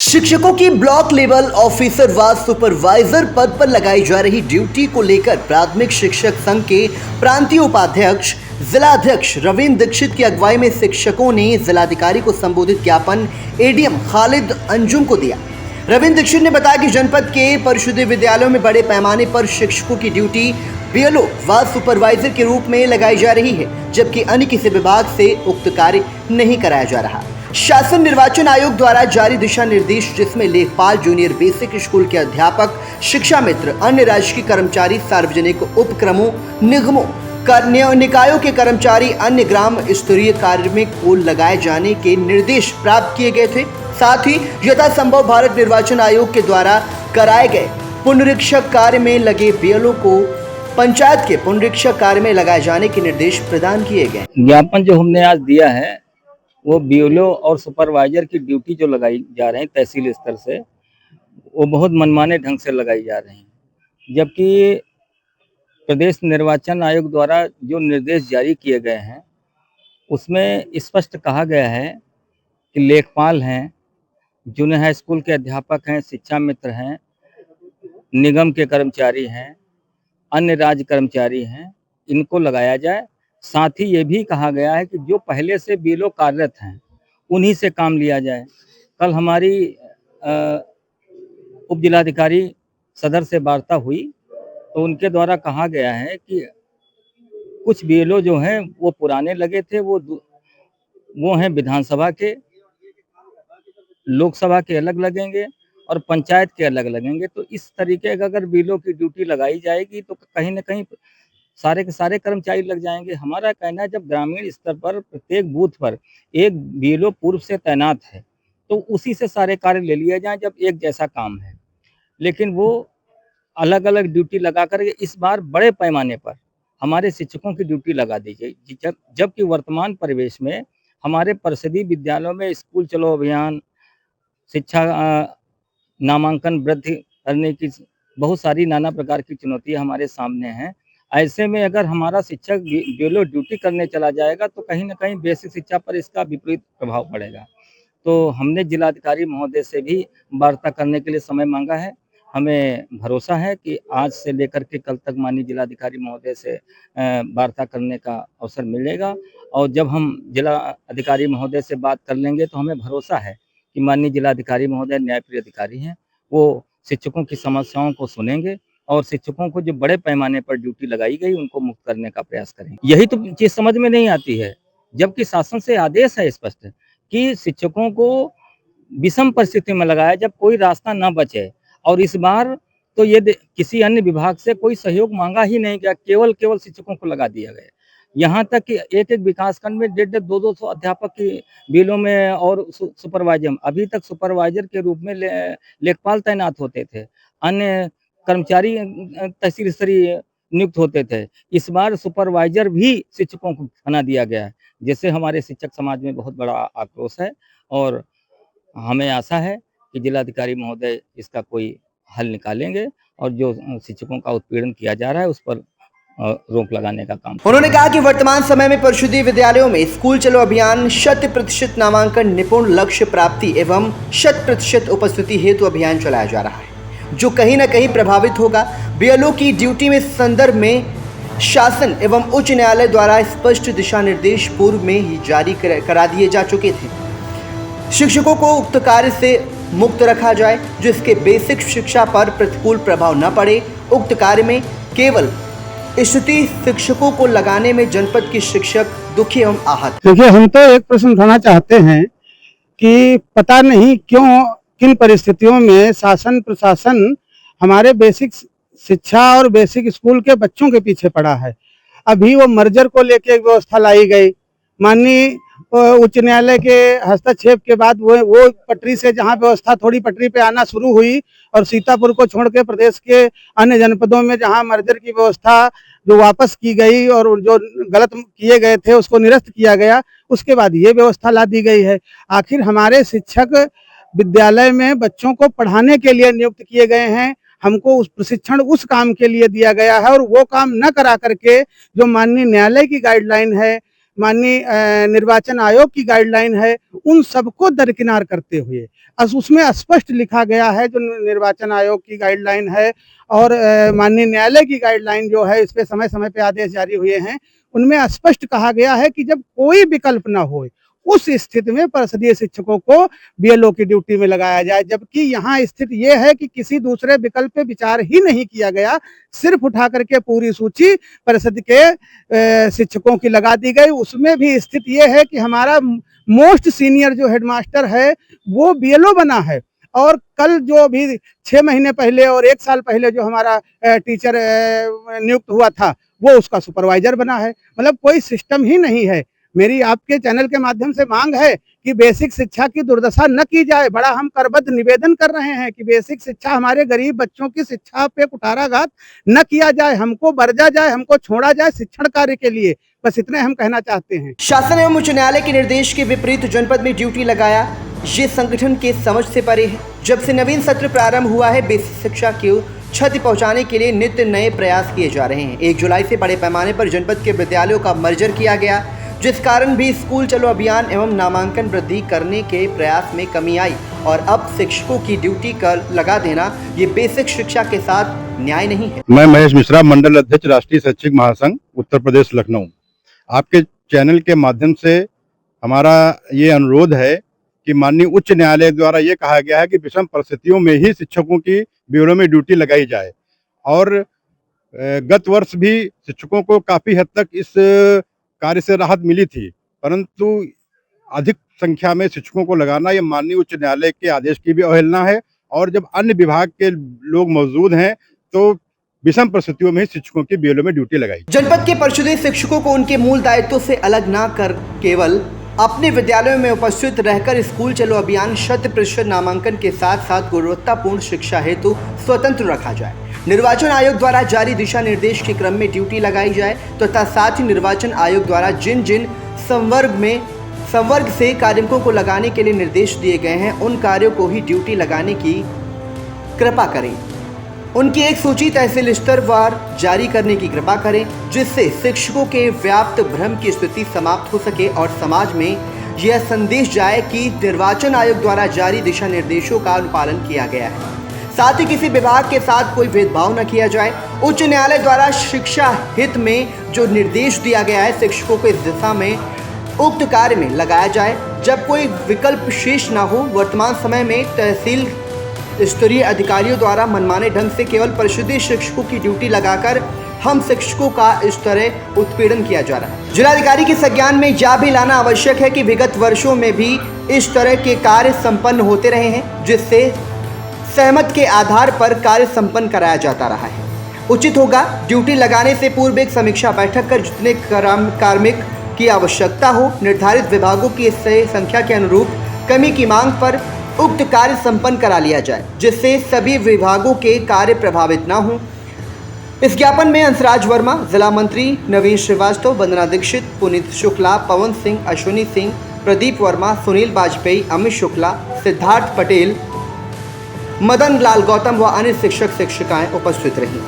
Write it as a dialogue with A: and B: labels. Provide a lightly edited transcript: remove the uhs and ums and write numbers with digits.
A: शिक्षकों की block level officer व सुपरवाइजर पद पर लगाई जा रही ड्यूटी को लेकर प्राथमिक शिक्षक संघ के प्रांतीय उपाध्यक्ष जिलाध्यक्ष रविंद्र दीक्षित की अगुवाई में शिक्षकों ने जिलाधिकारी को संबोधित ज्ञापन एडीएम खालिद अंजुम को दिया। रविंद्र दीक्षित ने बताया कि जनपद के परिषदीय विद्यालयों में बड़े पैमाने पर शिक्षकों की ड्यूटी बीएलओ व सुपरवाइजर के रूप में लगाई जा रही है, जबकि अन्य किसी विभाग से उक्त कार्य नहीं कराया जा रहा। शासन निर्वाचन आयोग द्वारा जारी दिशा निर्देश, जिसमें लेखपाल, जूनियर बेसिक स्कूल के अध्यापक, शिक्षा मित्र, अन्य राजकीय कर्मचारी, सार्वजनिक उपक्रमों, निगमों, निकायों के कर्मचारी, अन्य ग्राम स्तरीय कार्मिक को लगाए जाने के निर्देश प्राप्त किए गए थे। साथ ही यथासंभव भारत निर्वाचन आयोग के द्वारा कराए गए पुनरीक्षक कार्य में लगे बीएलओ को पंचायत के पुनरीक्षक कार्य में लगाए जाने के निर्देश प्रदान किए गए।
B: ज्ञापन जो हमने आज दिया है वो बीएलओ और सुपरवाइजर की ड्यूटी जो लगाई जा रहे हैं तहसील स्तर से, वो बहुत मनमाने ढंग से लगाई जा रही हैं, जबकि प्रदेश निर्वाचन आयोग द्वारा जो निर्देश जारी किए गए हैं उसमें स्पष्ट कहा गया है कि लेखपाल हैं, जूनियर हाई स्कूल के अध्यापक हैं, शिक्षा मित्र हैं, निगम के कर्मचारी हैं, अन्य राज्य कर्मचारी हैं, इनको लगाया जाए। साथ ही ये भी कहा गया है कि जो पहले से बीएलओ कार्यरत हैं उन्हीं से काम लिया जाए। कल हमारी उप जिलाधिकारी सदर से वार्ता हुई तो उनके द्वारा कहा गया है कि कुछ बीएलओ जो हैं वो पुराने लगे थे, वो हैं विधानसभा के, लोकसभा के अलग लगेंगे और पंचायत के अलग लगेंगे। तो इस तरीके का अगर बीएलओ की ड्यूटी लगाई जाएगी तो कहीं ना कहीं सारे के सारे कर्मचारी लग जाएंगे। हमारा कहना है जब ग्रामीण स्तर पर प्रत्येक बूथ पर एक बीएलओ पूर्व से तैनात है तो उसी से सारे कार्य ले लिए जाएं जब एक जैसा काम है, लेकिन वो अलग अलग ड्यूटी लगा कर इस बार बड़े पैमाने पर हमारे शिक्षकों की ड्यूटी लगा दी गई, जबकि वर्तमान परिवेश में हमारे परिषदीय विद्यालयों में स्कूल चलो अभियान, शिक्षा नामांकन वृद्धि करने की बहुत सारी नाना प्रकार की चुनौतियां हमारे सामने हैं। ऐसे में अगर हमारा शिक्षक बीएलओ ड्यूटी करने चला जाएगा तो कहीं ना कहीं बेसिक शिक्षा पर इसका विपरीत प्रभाव पड़ेगा। तो हमने जिलाधिकारी महोदय से भी वार्ता करने के लिए समय मांगा है। हमें भरोसा है कि आज से लेकर के कल तक माननीय जिलाधिकारी महोदय से वार्ता करने का अवसर मिलेगा, और जब हम जिला अधिकारी महोदय से बात कर लेंगे तो हमें भरोसा है कि माननीय जिलाधिकारी महोदय न्यायप्रिय अधिकारी हैं, वो शिक्षकों की समस्याओं को सुनेंगे और शिक्षकों को जो बड़े पैमाने पर ड्यूटी लगाई गई उनको मुक्त करने का प्रयास करेंगे। यही तो चीज समझ में नहीं आती है, जबकि शासन से आदेश है स्पष्ट कि शिक्षकों को विषम परिस्थिति में लगाया जब कोई रास्ता न बचे। और इस बार तो ये किसी अन्य विभाग से कोई सहयोग मांगा ही नहीं गया, केवल शिक्षकों को लगा दिया गया। यहाँ तक कि एक विकासखंड में 150-200 अध्यापक की बीएलओ में और सुपरवाइजर, अभी तक सुपरवाइजर के रूप में लेखपाल तैनात होते थे, अन्य कर्मचारी तहसील स्तरीय नियुक्त होते थे। इस बार सुपरवाइजर भी शिक्षकों को बना दिया गया है, जिससे हमारे शिक्षक समाज में बहुत बड़ा आक्रोश है, और हमें आशा है कि जिलाधिकारी महोदय इसका कोई हल निकालेंगे और जो शिक्षकों का उत्पीड़न किया जा रहा है उस पर रोक लगाने का काम।
A: उन्होंने कहा कि वर्तमान समय में परिषदीय विद्यालयों में स्कूल चलो अभियान, 100% नामांकन, निपुण लक्ष्य प्राप्ति एवं 100% उपस्थिति हेतु अभियान चलाया जा रहा है, जो कहीं न कहीं प्रभावित होगा। बीएलओ की ड्यूटी में संदर्भ में शासन एवं उच्च न्यायालय द्वारा स्पष्ट दिशा निर्देश पूर्व में ही जारी करा दिए जा चुके थे। शिक्षकों को उक्त कार्य से मुक्त रखा जाए, जिसके बेसिक शिक्षा पर प्रतिकूल प्रभाव न पड़े। उक्त कार्य में केवल स्थिति शिक्षकों को लगाने में जनपद के शिक्षक दुखी एवं आहत।
C: देखिए, हम तो एक प्रश्न उठाना चाहते हैं कि पता नहीं क्यों किन परिस्थितियों में शासन प्रशासन हमारे बेसिक शिक्षा और बेसिक स्कूल के बच्चों के पीछे पड़ा है। अभी वो मर्जर को लेके एक व्यवस्था लाई गई, माननीय उच्च न्यायालय के हस्तक्षेप के बाद वो पटरी से जहां व्यवस्था थोड़ी पटरी पे आना शुरू हुई और सीतापुर को छोड़ के प्रदेश के अन्य जनपदों में जहां मर्जर की व्यवस्था जो वापस की गई और जो गलत किए गए थे उसको निरस्त किया गया, उसके बाद ये व्यवस्था ला दी गई है। आखिर हमारे शिक्षक विद्यालय में बच्चों को पढ़ाने के लिए नियुक्त किए गए हैं, हमको उस प्रशिक्षण उस काम के लिए दिया गया है, और वो काम न करा करके जो माननीय न्यायालय की गाइडलाइन है, माननीय निर्वाचन आयोग की गाइडलाइन है, उन सबको दरकिनार करते हुए उसमें स्पष्ट लिखा गया है, जो निर्वाचन आयोग की गाइडलाइन है और माननीय न्यायालय की गाइडलाइन जो है, इस पे समय समय पे आदेश जारी हुए हैं, उनमें स्पष्ट कहा गया है कि जब कोई विकल्प ना हो, उस स्थिति में परिषदीय शिक्षकों को बीएलओ की ड्यूटी में लगाया जाए। जबकि यहाँ स्थिति ये है कि किसी दूसरे विकल्प पे विचार ही नहीं किया गया, सिर्फ उठा करके पूरी सूची परिषद के शिक्षकों की लगा दी गई। उसमें भी स्थिति ये है कि हमारा मोस्ट सीनियर जो हेडमास्टर है वो बीएलओ बना है, और कल जो अभी 6 महीने पहले और 1 साल पहले जो हमारा टीचर नियुक्त हुआ था वो उसका सुपरवाइजर बना है। मतलब कोई सिस्टम ही नहीं है। मेरी आपके चैनल के माध्यम से मांग है कि बेसिक शिक्षा की दुर्दशा न की जाए। बड़ा हम करबद्ध निवेदन कर रहे हैं कि बेसिक शिक्षा, हमारे गरीब बच्चों की शिक्षा पे कुठाराघात न किया जाए, हमको बरजा जाए, हमको छोड़ा जाए शिक्षण कार्य के लिए। बस इतने हम कहना चाहते हैं।
A: शासन एवं उच्च न्यायालय के निर्देश के विपरीत जनपद में ड्यूटी लगाया, ये संगठन के समझ से परे है। जब से नवीन सत्र प्रारंभ हुआ है, बेसिक शिक्षा को क्षति पहुंचाने के लिए नित्य नए प्रयास किए जा रहे हैं। 1 जुलाई से बड़े पैमाने पर जनपद के विद्यालयों का मर्जर किया गया, जिस कारण भी स्कूल चलो अभियान एवं नामांकन वृद्धि करने के प्रयास में कमी आई, और अब शिक्षकों की ड्यूटी कर लगा देना ये बेसिक शिक्षा के साथ न्याय नहीं है।
D: मैं महेश मिश्रा, मंडल अध्यक्ष, राष्ट्रीय शैक्षिक महासंघ, उत्तर प्रदेश, लखनऊ। आपके चैनल के माध्यम से हमारा ये अनुरोध है कि माननीय उच्च न्यायालय द्वारा ये कहा गया है कि विषम परिस्थितियों में ही शिक्षकों की ब्यूरो में ड्यूटी लगाई जाए, और गत वर्ष भी शिक्षकों को काफ़ी हद तक इस कार्य से राहत मिली थी, परंतु अधिक संख्या में शिक्षकों को लगाना ये माननीय उच्च न्यायालय के आदेश की भी अवहेलना है। और जब अन्य विभाग के लोग मौजूद हैं तो विषम परिस्थितियों में शिक्षकों की बीएलओ में ड्यूटी लगाई।
A: जनपद के परिषदीय शिक्षकों को उनके मूल दायित्वों से अलग ना कर केवल अपने विद्यालयों में उपस्थित रहकर स्कूल चलो अभियान 100% नामांकन के साथ साथ गुणवत्तापूर्ण शिक्षा हेतु स्वतंत्र रखा जाए। निर्वाचन आयोग द्वारा जारी दिशा निर्देश के क्रम में ड्यूटी लगाई जाए तथा साथ ही निर्वाचन आयोग द्वारा जिन जिन संवर्ग से कार्मिकों को लगाने के लिए निर्देश दिए गए हैं, उन कार्यों को ही ड्यूटी लगाने की कृपा करें। उनकी एक सूची तहसील स्तर वार जारी करने की कृपा करें, जिससे शिक्षकों के व्याप्त भ्रम की स्थिति समाप्त हो सके और समाज में यह संदेश जाए कि निर्वाचन आयोग द्वारा जारी दिशा निर्देशों का अनुपालन किया गया है। साथ ही किसी विभाग के साथ कोई भेदभाव न किया जाए। उच्च न्यायालय द्वारा शिक्षा हित में जो निर्देश दिया गया है, शिक्षकों को इस दिशा में उक्त कार्य में लगाया जाए। जब कोई विकल्प शेष न हो, वर्तमान समय में तहसील स्तरीय अधिकारियों द्वारा मनमाने ढंग से केवल परिषदीय शिक्षकों की ड्यूटी लगाकर हम शिक्षकों का इस तरह उत्पीड़न किया जा रहा है। जिलाधिकारी के संज्ञान में यह भी लाना आवश्यक है कि विगत वर्षों में भी इस तरह के कार्य संपन्न होते रहे हैं, जिससे सहमत के आधार पर कार्य संपन्न कराया जाता रहा है। उचित होगा ड्यूटी लगाने से पूर्व एक समीक्षा बैठक कर जितने कार्मिक की आवश्यकता हो, निर्धारित विभागों की संख्या के अनुरूप कमी की मांग पर उक्त कार्य संपन्न करा लिया जाए, जिससे सभी विभागों के कार्य प्रभावित न हों। इस ज्ञापन में हंसराज वर्मा, जिला मंत्री नवीन श्रीवास्तव, वंदना दीक्षित, पुनीत शुक्ला, पवन सिंह, अश्विनी सिंह, प्रदीप वर्मा, सुनील वाजपेयी, अमित शुक्ला, सिद्धार्थ पटेल, मदन लाल गौतम व अन्य शिक्षक शिक्षिकाएं उपस्थित रहीं।